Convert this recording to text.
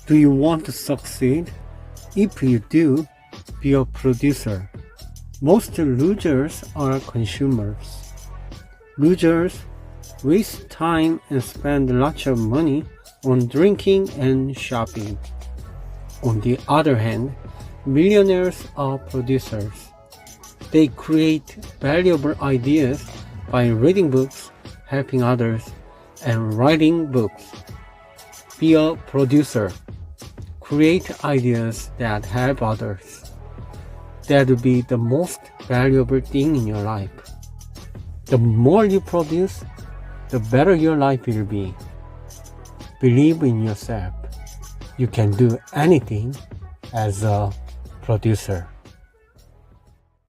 Do you want to succeed? If you do, be a producer. Most losers are consumers. Losers waste time and spend lots of money on drinking and shopping. On the other hand, millionaires are producers. They create valuable ideas by reading books, helping others, and writing books. Be a producer. Create ideas that help others. That will be the most valuable thing in your life. The more you produce, the better your life will be. Believe in yourself. You can do anything as a producer.